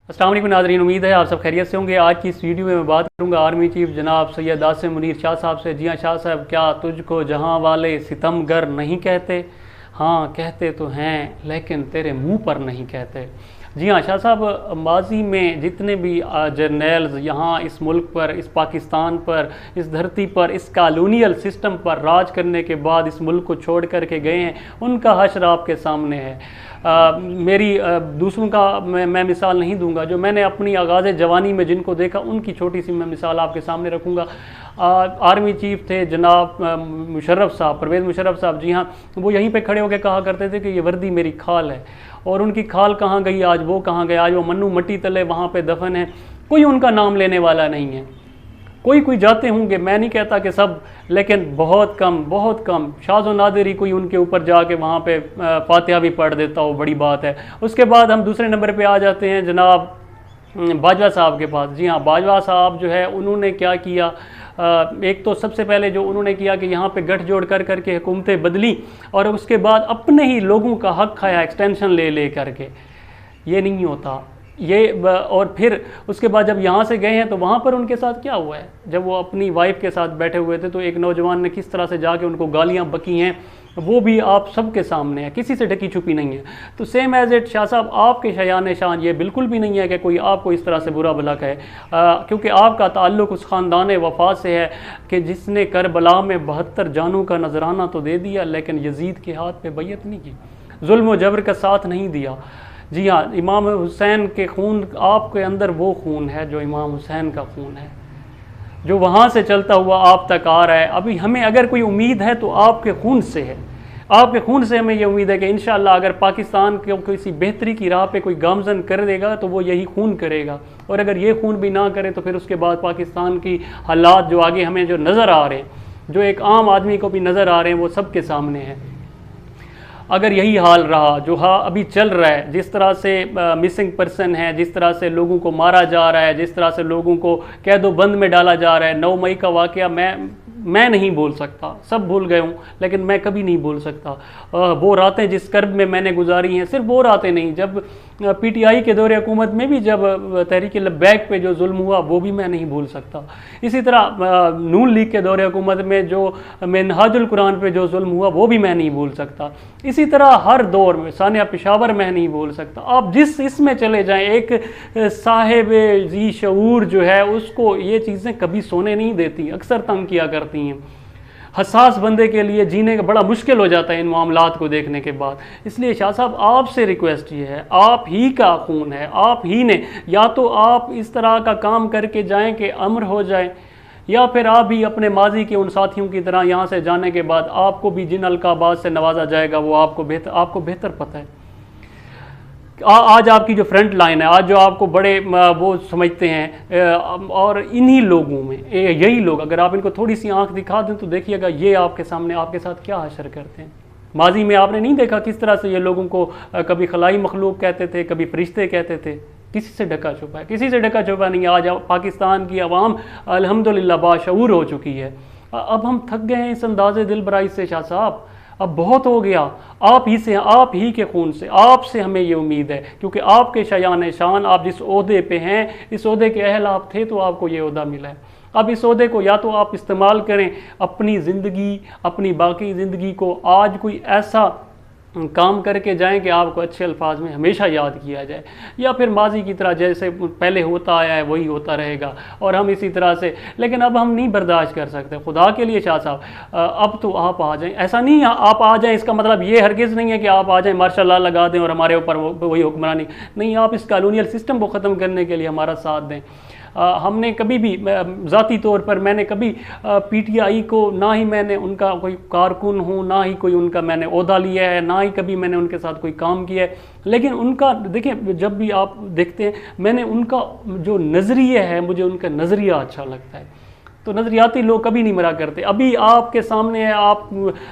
अस्सलाम वालेकुम नाज़रीन, उम्मीद है आप सब खैरियत से होंगे। आज की इस वीडियो में मैं बात करूंगा आर्मी चीफ जनाब सैयद आसिम मुनीर शाह साहब से। जी हाँ शाह साहब, क्या तुझको जहां वाले सितमगर नहीं कहते? हाँ कहते तो हैं लेकिन तेरे मुंह पर नहीं कहते। जी हाँ शाह साहब, माजी में जितने भी जर्नल्स यहाँ इस मुल्क पर, इस पाकिस्तान पर, इस धरती पर, इस कॉलोनियल सिस्टम पर राज करने के बाद इस मुल्क को छोड़ कर के गए हैं, उनका हश्र आपके सामने है। मेरी दूसरों का मैं मिसाल नहीं दूंगा, जो मैंने अपनी आगाज़ जवानी में जिनको देखा उनकी छोटी सी मैं मिसाल आपके सामने रखूँगा। आर्मी चीफ थे जनाब मुशर्रफ साहब, परवेज़ मुशर्रफ साहब। जी हाँ, वो यहीं पे खड़े होकर कहा करते थे कि ये वर्दी मेरी खाल है, और उनकी खाल कहाँ गई आज, वो कहाँ गए आज? वो मन्नू मट्टी तले वहाँ पे दफन है, कोई उनका नाम लेने वाला नहीं है। कोई जाते होंगे, मैं नहीं कहता कि सब, लेकिन बहुत कम। शाज़ो नादिर ही कोई उनके ऊपर जाके वहाँ पे फातिहा भी पढ़ देता हो, बड़ी बात है। उसके बाद हम दूसरे नंबर पे आ जाते हैं जनाब बाजवा साहब के पास। जी हाँ, बाजवा साहब जो है उन्होंने क्या किया, एक तो सबसे पहले जो उन्होंने किया कि यहाँ पे गठजोड़ कर करके हुकूमतें बदली, और उसके बाद अपने ही लोगों का हक खाया एक्सटेंशन ले करके। ये नहीं होता ये। और फिर उसके बाद जब यहाँ से गए हैं तो वहाँ पर उनके साथ क्या हुआ है? जब वो अपनी वाइफ के साथ बैठे हुए थे तो एक नौजवान ने किस तरह से जाके उनको गालियाँ बकी हैं, वो भी आप सबके सामने है, किसी से ढकी छुपी नहीं है। तो सेम एज इट शाह साहब, आपके शयान शान ये बिल्कुल भी नहीं है कि कोई आपको इस तरह से बुरा भला कहे, क्योंकि आपका ताल्लुक़ उस ख़ानदान वफ़ा से है कि जिसने करबला में 72 जानों का नजराना तो दे दिया, लेकिन यजीद के हाथ पे बैयत नहीं की, जुल्म व जबर का साथ नहीं दिया। जी हाँ, इमाम हुसैन के खून, आपके अंदर वो खून है जो इमाम हुसैन का खून है, जो वहाँ से चलता हुआ आप तक आ रहा है। अभी हमें अगर कोई उम्मीद है तो आपके खून से है। आपके खून से हमें ये उम्मीद है कि इंशाअल्लाह अगर पाकिस्तान को किसी बेहतरी की राह पे कोई गामजन कर देगा तो वो यही खून करेगा, और अगर ये खून भी ना करे तो फिर उसके बाद पाकिस्तान की हालात जो आगे हमें जो नज़र आ रहे हैं, जो एक आम आदमी को भी नज़र आ रहे हैं, वो सबके सामने है। अगर यही हाल रहा जो अभी चल रहा है, जिस तरह से मिसिंग पर्सन है, जिस तरह से लोगों को मारा जा रहा है, जिस तरह से लोगों को कैदो बंद में डाला जा रहा है, 9 मई का वाक़या मैं नहीं बोल सकता, सब भूल गए हूँ, लेकिन मैं कभी नहीं बोल सकता। वो रातें जिस कर्ब में मैंने गुजारी हैं, सिर्फ वो रातें नहीं, जब PTI के दौरे हुकूमत में भी जब तहरीक लब्बैक पे जो जुल्म हुआ वो भी मैं नहीं भूल सकता। इसी तरह नून लीग के दौरे हुकूमत में जो मिनहाजुल कुरान पे जो जुल्म हुआ वो भी मैं नहीं भूल सकता। इसी तरह हर दौर में सानिया पेशावर मैं नहीं भूल सकता। आप जिस इसमें चले जाएं, एक साहिब जी शऊर जो है उसको ये चीज़ें कभी सोने नहीं देती, अक्सर तंग किया करती हैं। हसास बंदे के लिए जीने का बड़ा मुश्किल हो जाता है इन मामलात को देखने के बाद। इसलिए शाह साहब, आपसे रिक्वेस्ट ये है, आप ही का खून है, आप ही ने, या तो आप इस तरह का काम करके जाएं कि अमर हो जाए, या फिर आप भी अपने माजी के उन साथियों की तरह यहाँ से जाने के बाद आपको भी जिन अलकाबात से नवाजा जाएगा वो आपको बेहतर पता है। आज आपकी जो फ्रंट लाइन है, आज जो आपको बड़े वो समझते हैं, और इन्हीं लोगों में यही लोग, अगर आप इनको थोड़ी सी आंख दिखा दें तो देखिएगा ये आपके सामने आपके साथ क्या हशर करते हैं। माजी में आपने नहीं देखा किस तरह से ये लोगों को कभी खलाई मखलूक कहते थे, कभी फरिश्ते कहते थे। किसी से ढका छुपा है? किसी से ढका छुपा नहीं है। आज पाकिस्तान की आवाम अल्हम्दुलिल्लाह बाशऊर हो चुकी है। अब हम थक गए हैं इस अंदाज़े दिलबराई से शाह साहब, अब बहुत हो गया। आप ही के खून से, आपसे हमें ये उम्मीद है, क्योंकि आपके शयान शान, आप जिस ओहदे पे हैं, इस ओहदे के अहल आप थे तो आपको ये ओहदा मिला है। अब इस ओहदे को या तो आप इस्तेमाल करें अपनी ज़िंदगी, अपनी बाकी ज़िंदगी को, आज कोई ऐसा काम करके जाएं कि आपको अच्छे अल्फाज में हमेशा याद किया जाए, या फिर माजी की तरह जैसे पहले होता आया है वही होता रहेगा और हम इसी तरह से। लेकिन अब हम नहीं बर्दाश्त कर सकते। खुदा के लिए शाह साहब, अब तो आप आ जाएं। ऐसा नहीं आप आ जाएं, इसका मतलब ये हरगिज़ नहीं है कि आप आ जाएं, मार्शल लॉ लगा दें और हमारे ऊपर वही हुक्मरानी नहीं। आप इस कॉलोनियल सिस्टम को ख़त्म करने के लिए हमारा साथ दें। हमने कभी भी ज़ाती तौर पर, मैंने कभी PTI को, ना ही मैंने उनका कोई कारकुन हूँ, ना ही कोई उनका मैंने ओहदा लिया है, ना ही कभी मैंने उनके साथ कोई काम किया है। लेकिन उनका देखें, जब भी आप देखते हैं, मैंने उनका जो नज़रिया है, मुझे उनका नज़रिया अच्छा लगता है। तो नज़रियाती लोग कभी नहीं मरा करते। अभी आपके सामने है, आप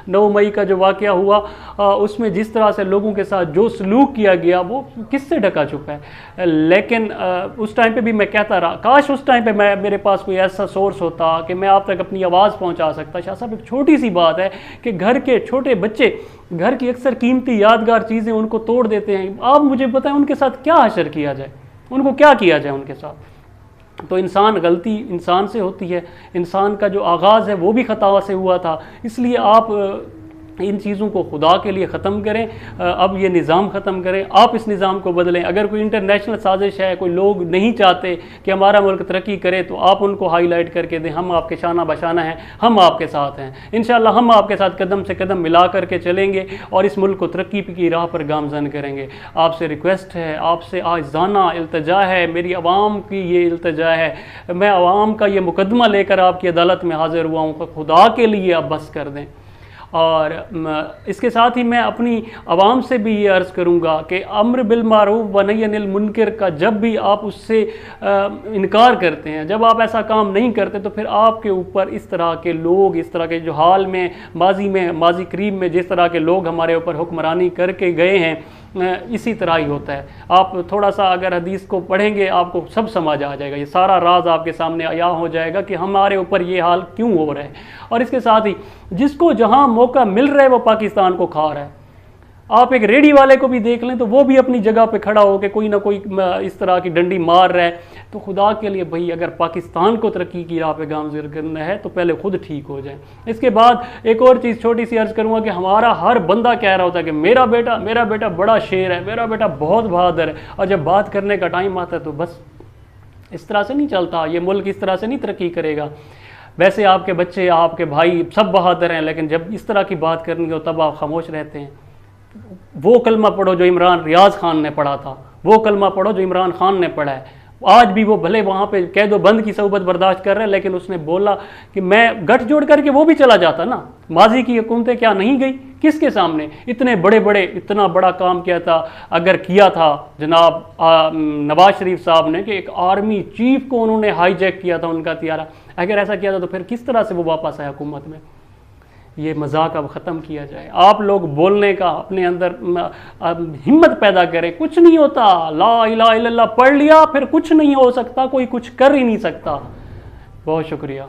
9 मई का जो वाक़या हुआ, उसमें जिस तरह से लोगों के साथ जो सलूक किया गया वो किससे ढका छुपा है। लेकिन उस टाइम पे भी मैं कहता रहा, काश उस टाइम पे मेरे पास कोई ऐसा सोर्स होता कि मैं आप तक अपनी आवाज़ पहुंचा सकता। शाह साहब, एक छोटी सी बात है कि घर के छोटे बच्चे घर की अक्सर कीमती यादगार चीज़ें उनको तोड़ देते हैं। आप मुझे बताएं उनके साथ क्या हशर किया जाए। उनको क्या किया जाए उनके साथ। तो इंसान, गलती इंसान से होती है, इंसान का जो आगाज़ है वो भी ख़ता से हुआ था। इसलिए आप इन चीज़ों को खुदा के लिए ख़त्म करें, अब ये निज़ाम ख़त्म करें, आप इस निज़ाम को बदलें। अगर कोई इंटरनेशनल साजिश है, कोई लोग नहीं चाहते कि हमारा मुल्क तरक्की करे, तो आप उनको हाईलाइट करके दें, हम आपके शाना बशाना हैं, हम आपके साथ हैं। इंशाअल्लाह हम आपके साथ कदम से कदम मिला करके चलेंगे और इस मुल्क को तरक्की की राह पर गामज़न करेंगे। आपसे रिक्वेस्ट है, आपसे आज़ाना इल्तिजा है, मेरी आवाम की ये इल्तिजा है, मैं आवाम का ये मुकदमा लेकर आपकी अदालत में हाजिर हुआ हूँ, खुदा के लिए आप बस कर दें। और इसके साथ ही मैं अपनी आवाम से भी ये अर्ज़ करूँगा कि अम्र बिल मारूफ व नही अनिल मुनकर का जब भी आप उससे इनकार करते हैं, जब आप ऐसा काम नहीं करते, तो फिर आपके ऊपर इस तरह के लोग, इस तरह के जो हाल में माजी करीब में जिस तरह के लोग हमारे ऊपर हुक्मरानी करके गए हैं, इसी तरह ही होता है। आप थोड़ा सा अगर हदीस को पढ़ेंगे आपको सब समझ आ जाएगा, ये सारा राज आपके सामने आया हो जाएगा कि हमारे ऊपर ये हाल क्यों हो रहा है। और इसके साथ ही जिसको जहां मौका मिल रहा है वो पाकिस्तान को खा रहा है। आप एक रेडी वाले को भी देख लें तो वो भी अपनी जगह पे खड़ा होकर कोई ना कोई इस तरह की डंडी मार रहा है। तो खुदा के लिए भाई, अगर पाकिस्तान को तरक्की की राह पे गामज़न करना है तो पहले खुद ठीक हो जाए। इसके बाद एक और चीज़ छोटी सी अर्ज़ करूँगा कि हमारा हर बंदा कह रहा होता है कि मेरा बेटा बड़ा शेर है, मेरा बेटा बहुत बहादुर है, और जब बात करने का टाइम आता है तो बस इस तरह से नहीं चलता। ये मुल्क इस तरह से नहीं तरक्की करेगा। वैसे आपके बच्चे, आपके भाई सब बहादुर हैं, लेकिन जब इस तरह की बात करनी हो तब आप खामोश रहते हैं। वो कलमा पढ़ो जो इमरान रियाज खान ने पढ़ा था, वो कलमा पढ़ो जो इमरान खान ने पढ़ा है। आज भी वो भले वहाँ पे कैद व बंद की सोबत बर्दाश्त कर रहे हैं, लेकिन उसने बोला कि मैं गठजोड़ करके वो भी चला जाता ना। माजी की हुकूमतें क्या नहीं गई किसके सामने? इतना बड़ा काम किया था, अगर किया था जनाब नवाज शरीफ साहब ने कि एक आर्मी चीफ को उन्होंने हाईजैक किया था उनका तियारा, अगर ऐसा किया था तो फिर किस तरह से वो वापस आया हुकूमत में? ये मजाक अब ख़त्म किया जाए। आप लोग बोलने का अपने अंदर हिम्मत पैदा करें। कुछ नहीं होता, ला इलाहा इल्लल्लाह पढ़ लिया फिर कुछ नहीं हो सकता, कोई कुछ कर ही नहीं सकता। बहुत शुक्रिया।